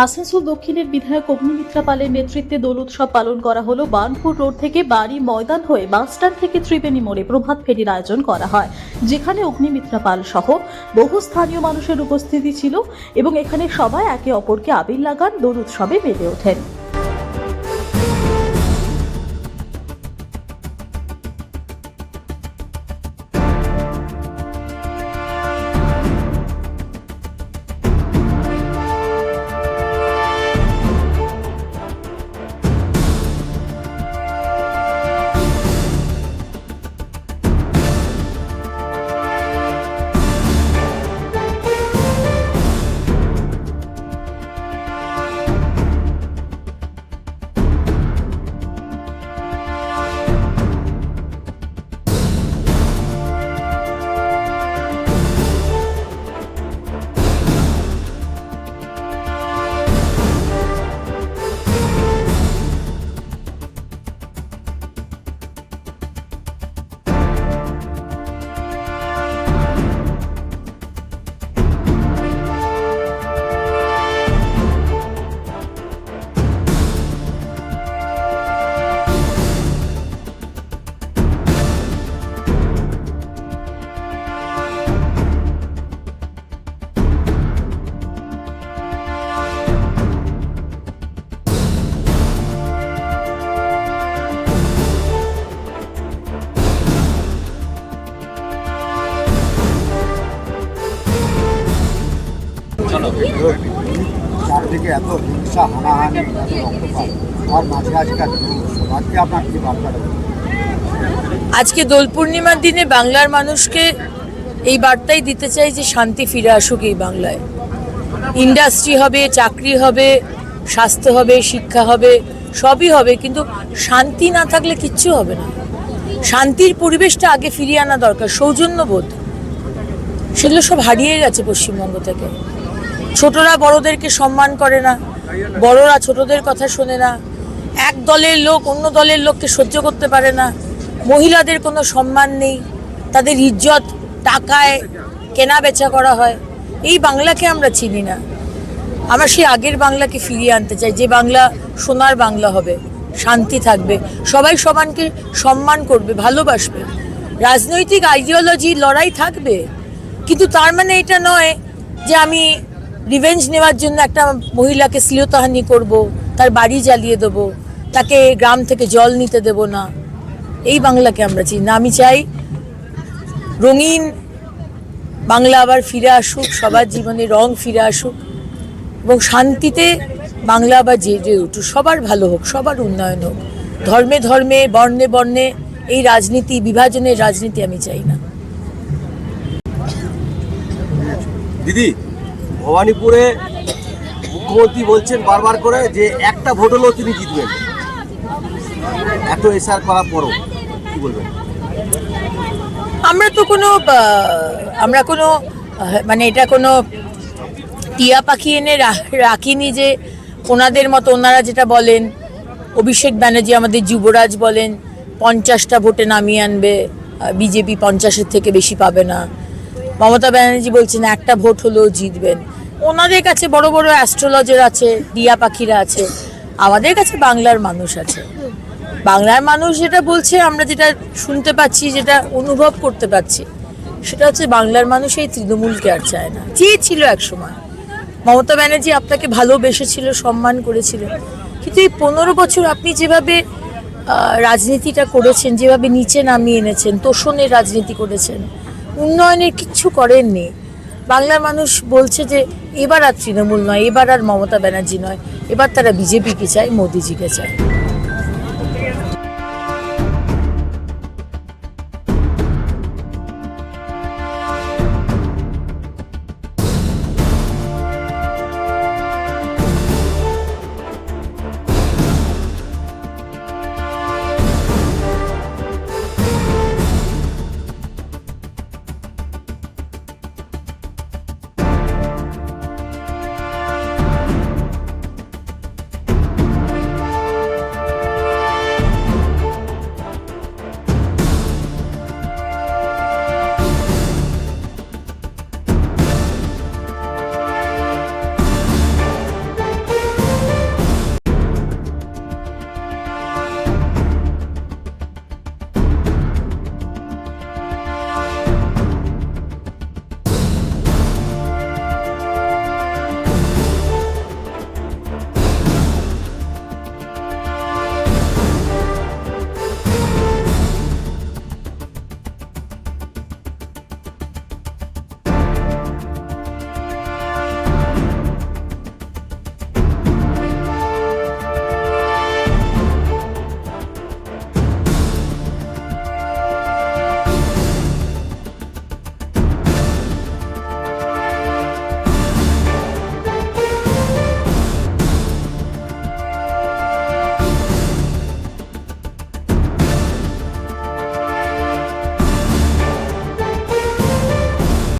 আসানসোল দক্ষিণের বিধায়ক অগ্নিমিত্রা পালের নেতৃত্বে দোল উৎসব পালন করা হলো। বার্নপুর রোড থেকে বাড়ি ময়দান হয়ে বাসস্ট্যান্ড থেকে ত্রিবেণী মোড়ে প্রভাত ফেরির আয়োজন করা হয়, যেখানে অগ্নিমিত্রা পাল সহ বহু স্থানীয় মানুষের উপস্থিতি ছিল এবং এখানে সবাই একে অপরকে আবির লাগান, দোল উৎসবে মেতে ওঠেন। চারদিকে এত হিংসা, হানাহানি, এত রক্তপাত, আর মাঝে আজকাল সমাজকে আপনার কি বার্তা দেবেন? আজকে দোল পূর্ণিমার দিনে বাংলার মানুষকে এই বার্তাই দিতে চাই যে শান্তি ফিরে আসুক এই বাংলায়। ইন্ডাস্ট্রি হবে, চাকরি হবে, স্বাস্থ্য হবে, শিক্ষা হবে, সবই হবে, কিন্তু শান্তি না থাকলে কিচ্ছু হবে না। শান্তির পরিবেশটা আগে ফিরিয়ে আনা দরকার। সৌজন্যবোধ, সেগুলো সব হারিয়ে গেছে পশ্চিমবঙ্গ থেকে। ছোটরা বড়দেরকে সম্মান করে না, বড়রা ছোটদের কথা শোনে না, এক দলের লোক অন্য দলের লোককে সহ্য করতে পারে না, মহিলাদের কোনো সম্মান নেই, তাদের ইজ্জত টাকায় কেনা বেচা করা হয়। এই বাংলাকে আমরা চিনি না। আমরা সেই আগের বাংলাকে ফিরিয়ে আনতে চাই, যে বাংলা সোনার বাংলা হবে, শান্তি থাকবে, সবাই সবাইকে সম্মান করবে, ভালোবাসবে। রাজনৈতিক আইডিওলজি লড়াই থাকবে, কিন্তু তার মানে এটা নয় যে আমি রিভেঞ্জ নেওয়ার জন্য একটা মহিলাকে শ্লীলতাহানি করব, তার বাড়ি জ্বালিয়ে দেবো, তাকে গ্রাম থেকে জল নিতে দেব না। এই বাংলাকে আমরা চিনি না। আমি চাই রঙিন বাংলা আবার ফিরে আসুক, সবার জীবনে রং ফিরে আসুক এবং শান্তিতে বাংলা আবার জেগে উঠুক, সবার ভালো হোক, সবার উন্নয়ন হোক। ধর্মে ধর্মে, বর্ণে বর্ণে এই রাজনীতি, বিভাজনের রাজনীতি আমি চাই না। দিদি, ভবানীপুরে মুখ্যমন্ত্রী বলছেন বারবার করে যে একটা ভোট হলেও তিনি জিতবেন, এত এসআর করার পরও কি বলবেন? আমরা কোনো মানে এটা কোনো টিয়া পাখি এনে রাখিনি যে ওনাদের মতো ওনারা যেটা বলেন, অভিষেক ব্যানার্জি আমাদের যুবরাজ বলেন 50টা ভোটে নামিয়ে আনবে, বিজেপি 50-এর থেকে বেশি পাবে না। মমতা ব্যানার্জি বলছেন একটা ভোট হলেও জিতবেন। ওনাদের কাছে বড় বড় অ্যাস্ট্রোলজার আছে, টিয়া পাখিরা আছে, আমাদের কাছে বাংলার মানুষ আছে। বাংলার মানুষ যেটা বলছে, আমরা যেটা শুনতে পাচ্ছি, যেটা অনুভব করতে পারছি, সেটা হচ্ছে বাংলার মানুষ এই তৃণমূলকে আর চায় না। চেয়েছিল একসময়, মমতা ব্যানার্জি আপনাকে ভালোবেসেছিল, সম্মান করেছিল, কিন্তু এই 15 বছর আপনি যেভাবে রাজনীতিটা করেছেন, যেভাবে নিচে নামিয়ে এনেছেন, তোষণের রাজনীতি করেছেন, উন্নয়নের কিচ্ছু করেননি। বাংলার মানুষ বলছে যে এবার আর তৃণমূল নয়, এবার আর মমতা ব্যানার্জি নয়, এবার তারা বিজেপিকে চায়, মোদিজিকে চায়।